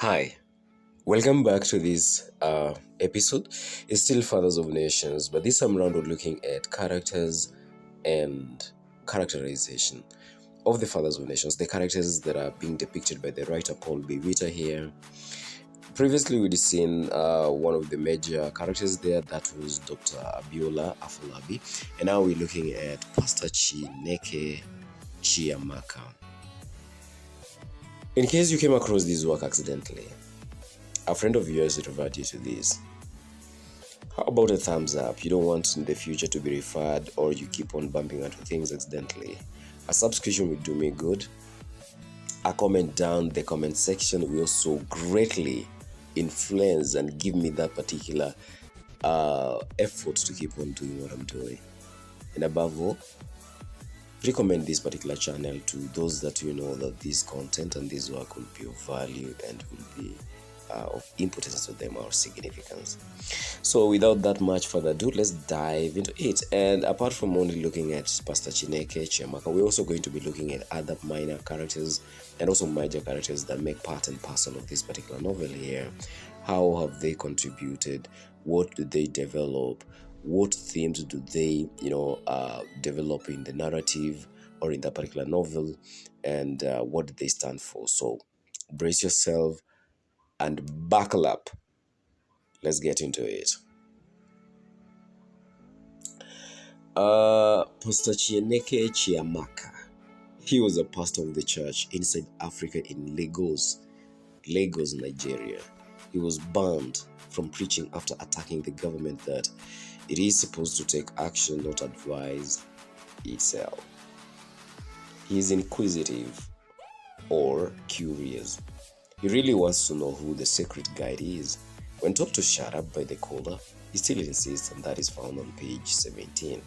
Hi, welcome back to this episode. It's still Fathers of Nations, but this time around we're looking at characters and characterization of the Fathers of Nations, the characters that are being depicted by the writer Paul B. Witter here. Previously, we'd seen one of the major characters there, that was Dr. Abiola Afolabi, and now we're looking at Pastor Chineke Chiamaka. In case you came across this work accidentally, a friend of yours referred you to this. How about a thumbs up? You don't want in the future to be referred, or you keep on bumping into things accidentally. A subscription will do me good. A comment down the comment section will also greatly influence and give me that particular effort to keep on doing what I'm doing. And above all, recommend this particular channel to those that you know that this content and this work will be of value and will be of importance to them or significance. So without that much further ado, let's dive into it. And apart from only looking at Pastor Chineke Chiamaka, we're also going to be looking at other minor characters and also major characters that make part and parcel of this particular novel here. How have they contributed? What do they develop? What themes do they develop in the narrative or in that particular novel, and what do they stand for? So brace yourself and buckle up. Let's get into it. Pastor Chineke Chiamaka. He was a pastor of the church inside Africa in Lagos, Nigeria. He was banned from preaching after attacking the government that it is supposed to take action, not advise itself. He is inquisitive or curious. He really wants to know who the sacred guide is. When told to shut up by the caller, he still insists, and that is found on page 17.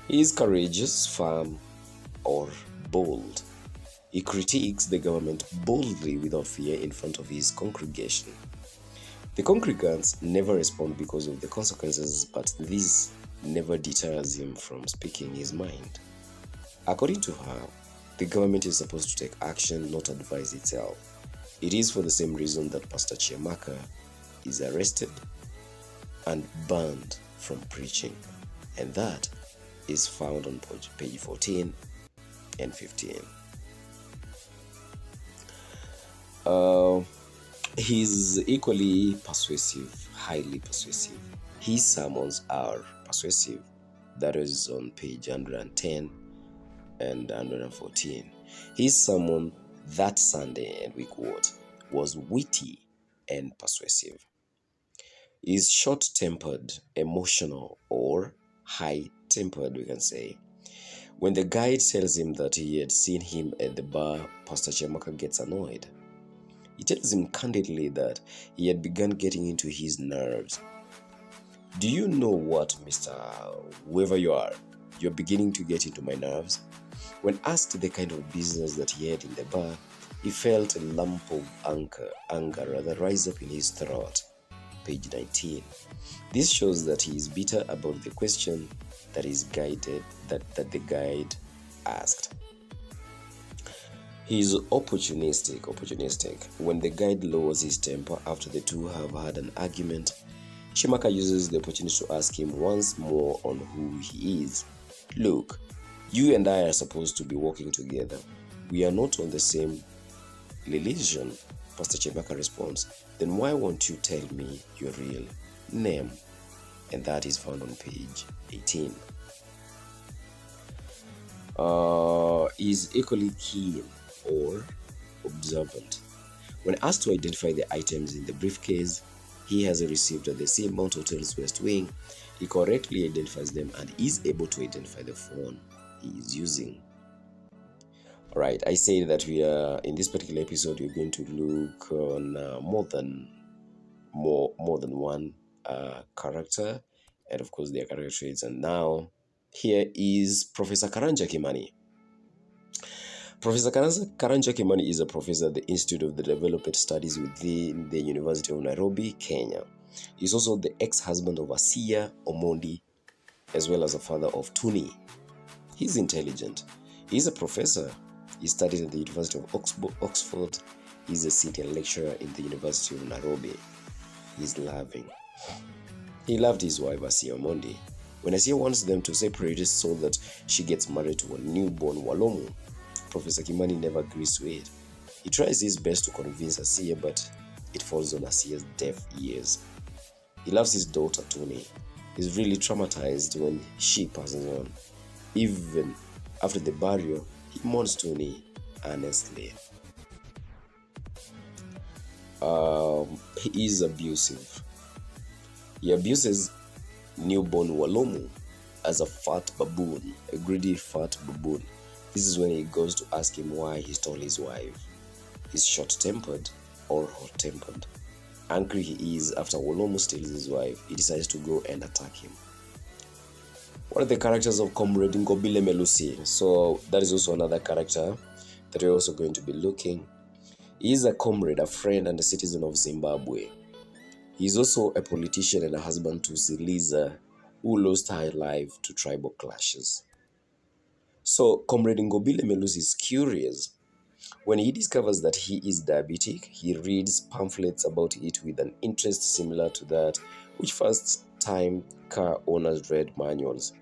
He is courageous, firm, or bold. He critiques the government boldly without fear in front of his congregation. The congregants never respond because of the consequences, but this never deters him from speaking his mind. According to her, the government is supposed to take action, not advise itself. It is for the same reason that Pastor Chiamaka is arrested and banned from preaching, and that is found on page 14 and 15. He's equally persuasive, highly persuasive. His sermons are persuasive. That is on page 110 and 114. His sermon that Sunday, and we quote, was witty and persuasive. He is short-tempered, emotional, or high-tempered, we can say. When the guide tells him that he had seen him at the bar, Pastor Chiamaka gets annoyed. He tells him candidly that he had begun getting into his nerves. Do you know what, Mr. Whoever you are, you're beginning to get into my nerves? When asked the kind of business that he had in the bar, he felt a lump of anger rise up in his throat. Page 19. This shows that he is bitter about the question that the guide asked. He is opportunistic. When the guide lowers his temper after the two have had an argument, Chiamaka uses the opportunity to ask him once more on who he is. Look, you and I are supposed to be working together. We are not on the same religion. Pastor Chiamaka responds, then why won't you tell me your real name? And that is found on page 18. Is equally keen or observant. When asked to identify the items in the briefcase he has received at the same Mount Hotel's West Wing, he correctly identifies them and is able to identify the phone he is using. Alright, I say that we are in this particular episode we're going to look on more than one character, and of course their character traits. And now here is Professor Karanja Kimani. Professor Karanja Kimani is a professor at the Institute of the Development Studies within the University of Nairobi, Kenya. He's also the ex-husband of Asiya Omondi, as well as a father of Tuni. He's intelligent. He's a professor. He studied at the University of Oxford He's a senior lecturer in the University of Nairobi. He's loving. He loved his wife, Asiya Omondi. When Asiya wants them to separate so that she gets married to a newborn Walomu, Professor Kimani never agrees to it. He tries his best to convince Asiya, but it falls on Asiya's deaf ears. He loves his daughter, Tony. He's really traumatized when she passes on. Even after the burial, he mourns Tony earnestly. He is abusive. He abuses newborn Walomu as a fat baboon, a greedy fat baboon. This is when he goes to ask him why he stole his wife. He's short-tempered or hot-tempered. Angry he is after Walomu steals his wife, he decides to go and attack him. What are the characters of Comrade Melusi? So that is also another character that we're also going to be looking. He is a comrade, a friend, and a citizen of Zimbabwe. He is also a politician and a husband to Ziliza, who lost her life to tribal clashes. So Comrade Melusi is curious. When he discovers that he is diabetic, he reads pamphlets about it with an interest similar to that which first-time car owners read manuals,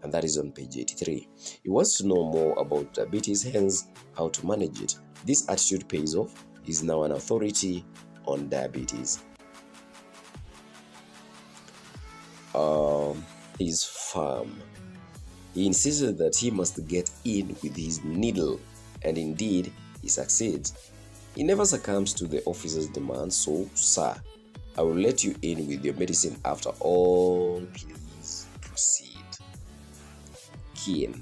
and that is on page 83. He wants to know more about diabetes, hence how to manage it. This attitude pays off. He is now an authority on diabetes. He's firm. He insisted that he must get in with his needle, and indeed, he succeeds. He never succumbs to the officer's demands, so, sir, I will let you in with your medicine after all. Please proceed. Keen.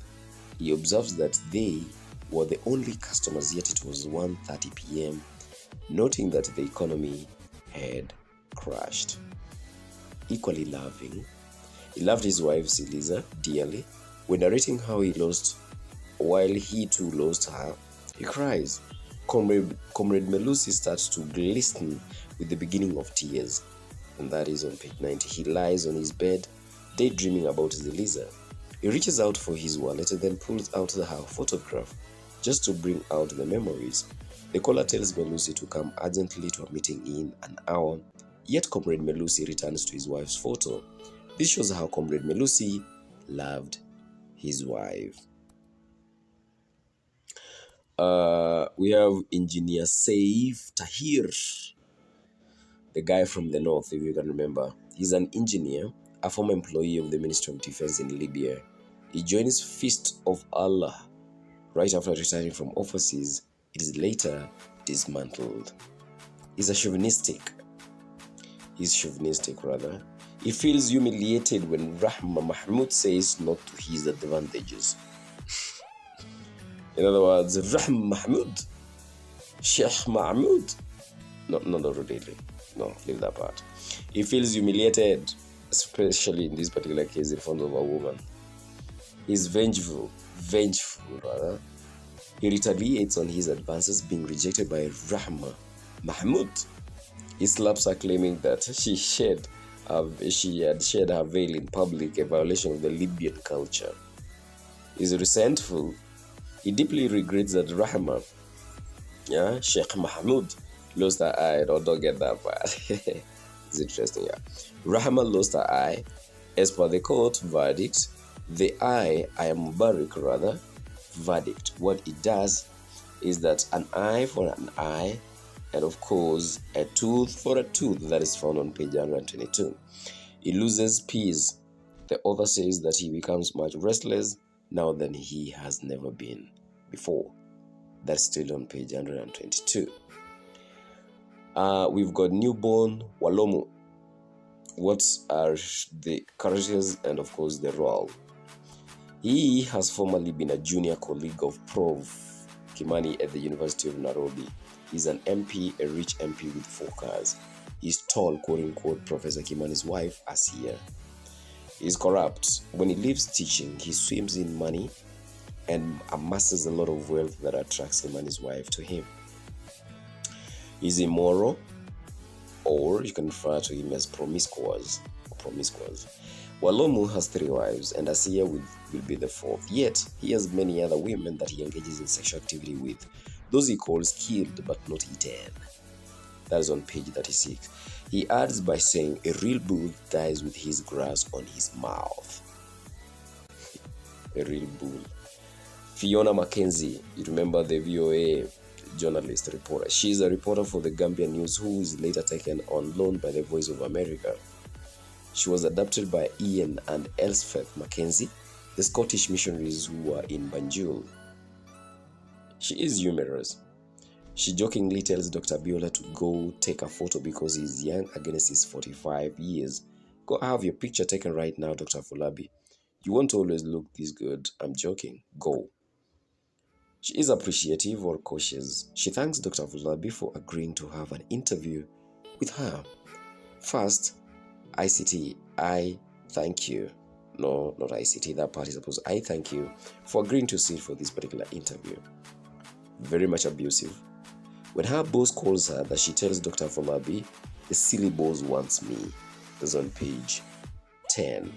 He observes that they were the only customers, yet it was 1:30 p.m., noting that the economy had crashed. Equally loving, he loved his wife Ziliza dearly. When narrating how he lost, while he too lost her, he cries. Comrade Melusi starts to glisten with the beginning of tears, and that is on page 90. He lies on his bed, daydreaming about Ziliza. He reaches out for his wallet and then pulls out her photograph, just to bring out the memories. The caller tells Melusi to come urgently to a meeting in an hour, yet Comrade Melusi returns to his wife's photo. This shows how Comrade Melusi loved his wife. We have Engineer Saif Tahir, the guy from the north, if you can remember. He's an engineer, a former employee of the Ministry of Defense in Libya. He joins Fist of Allah right after returning from overseas. It is later dismantled. He's chauvinistic. He feels humiliated when Rahma Mahmud says not to his advantages. In other words, Rahma Mahmud, Sheikh Mahmud. No, not really. No, leave that part. He feels humiliated, especially in this particular case in front of a woman. He's vengeful rather. He retaliates on his advances being rejected by Rahma Mahmud. He slaps her, claiming that she had shed her veil in public, a violation of the Libyan culture. He's resentful. He deeply regrets that Rahma, Sheikh Mahmud, lost her eye. Don't get that part. It's interesting, yeah. Rahma lost her eye. As per the court verdict, the eye, Mubarak rather, verdict, what it does is that an eye for an eye, and of course a tooth for a tooth. That is found on page 122. He loses peace. The author says that he becomes much restless now than he has never been before. That's still on page 122. We've got newborn Walomu. What are the characters and of course the role? He has formerly been a junior colleague of Prof. Kimani at the University of Nairobi. He's an MP, a rich MP with 4 cars. He's tall, quote-unquote, Professor Kimani's wife, Asiya. He's corrupt. When he leaves teaching, he swims in money and amasses a lot of wealth that attracts Kimani's wife to him. He's immoral, or you can refer to him as promiscuous. Walomu has 3 wives, and Asiya will be the 4th. Yet, he has many other women that he engages in sexual activity with. Those he calls killed but not eaten. That is on page 36. He adds by saying a real bull dies with his grass on his mouth. A real bull. Fiona McKenzie, you remember the VOA journalist reporter. She's a reporter for the Gambian News who is later taken on loan by the Voice of America. She was adopted by Ian and Elspeth McKenzie, the Scottish missionaries who were in Banjul. She is humorous. She jokingly tells Dr. Biola to go take a photo because he's young against his 45 years. Go have your picture taken right now, Dr. Fulabi. You won't always look this good. I'm joking. Go. She is appreciative or cautious. She thanks Dr. Fulabi for agreeing to have an interview with her. First, ICT, I thank you. No, not ICT, that part is supposed I thank you for agreeing to sit for this particular interview. Very much abusive. When her boss calls her, that she tells Dr. Fulabi, the silly boss wants me. That's on page 10.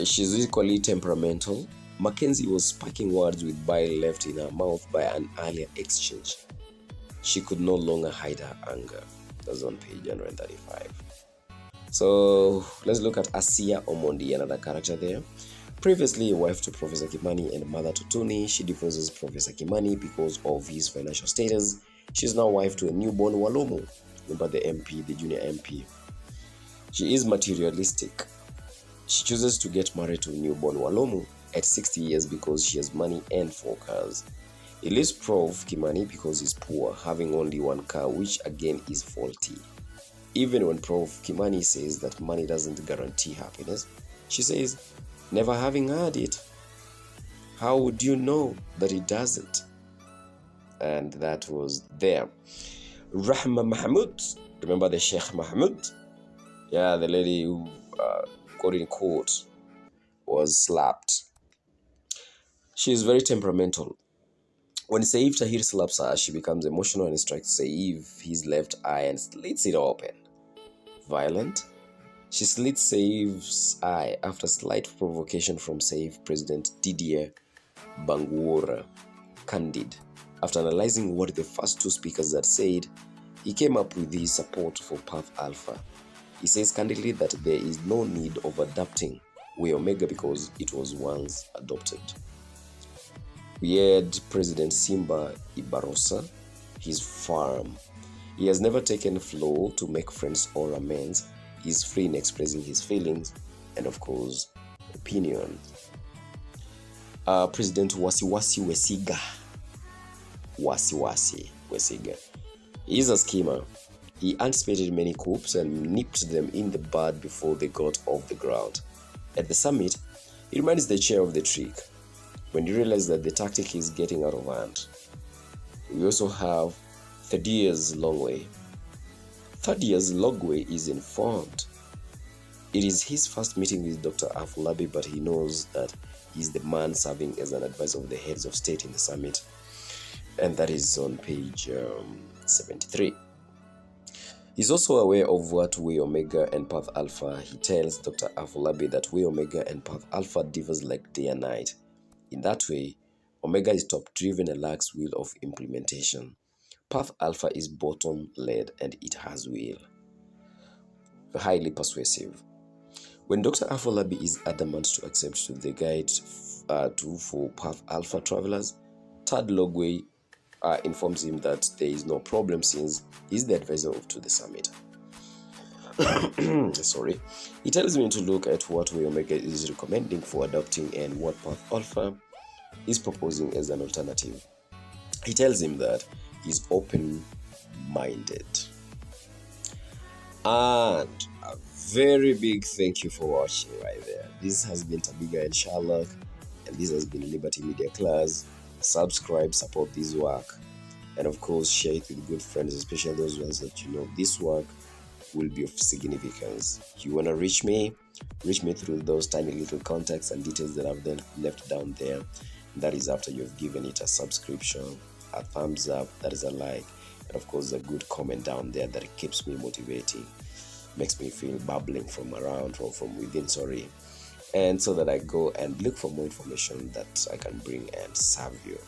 She's equally temperamental. Mackenzie was sparking words with bile left in her mouth by an earlier exchange. She could no longer hide her anger. That's on page 135. So let's look at Asiya Omondi, another character there. Previously a wife to Professor Kimani and mother to Tony, she divorces Professor Kimani because of his financial status. She's now wife to a newborn Walomu. Remember the MP, the junior MP. She is materialistic. She chooses to get married to a newborn Walomu at 60 years because she has money and 4 cars. He leaves Prof Kimani because he's poor, having only 1 car, which again is faulty. Even when Prof Kimani says that money doesn't guarantee happiness, she says, never having had it, how would you know that it doesn't? And that was there. Rahma Mahmud, remember the Sheikh Mahmud? Yeah, the lady who got in court, was slapped. She is very temperamental. When Saif Tahir slaps her, she becomes emotional and strikes Saif his left eye and slits it open. Violent? She slits Saif's eye after slight provocation from Saif President Didier Bangura Candid. After analyzing what the first 2 speakers had said, he came up with his support for Path Alpha. He says candidly that there is no need of adapting Way Omega because it was once adopted. We had President Simba Ibarosa, his farm. He has never taken flow to make friends or amends. He is free in expressing his feelings and, of course, opinion. President Wasiwasi Wesiga. Wasiwasi Wesiga. He is a schemer. He anticipated many coups and nipped them in the bud before they got off the ground. At the summit, he reminds the chair of the trick when he realized that the tactic is getting out of hand. We also have Thaddeus Longway. Thaddeus Longway is informed. It is his first meeting with Dr. Afolabi, but he knows that he's the man serving as an advisor of the heads of state in the summit. And that is on page 73. He's also aware of what Way Omega and Path Alpha. He tells Dr. Afolabi that Way Omega and Path Alpha differs like day and night. In that way, Omega is top-driven and lacks will of implementation. Path Alpha is bottom-led and it has will. Highly persuasive. When Dr. Afolabi is adamant to accept to the guide for Path Alpha travelers, Thad Longway informs him that there is no problem since he's the advisor to the summit. Sorry. He tells me to look at what Way Omega is recommending for adopting and what Path Alpha is proposing as an alternative. He tells him that he's open-minded. And a very big thank you for watching right there. This has been Tabiga and Sherlock, and this has been Liberty Media Class. Subscribe, support this work, and of course share it with good friends, especially those ones that you know this work will be of significance. If you want to reach me through those tiny little contacts and details that I've then left down there. That is after you've given it a subscription, a thumbs up, that is a like, and of course a good comment down there that keeps me motivating, makes me feel bubbling from within, and so that I go and look for more information that I can bring and serve you.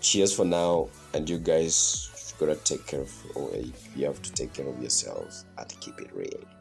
Cheers for now, and you guys gotta take care of, or you have to take care of yourselves and keep it real.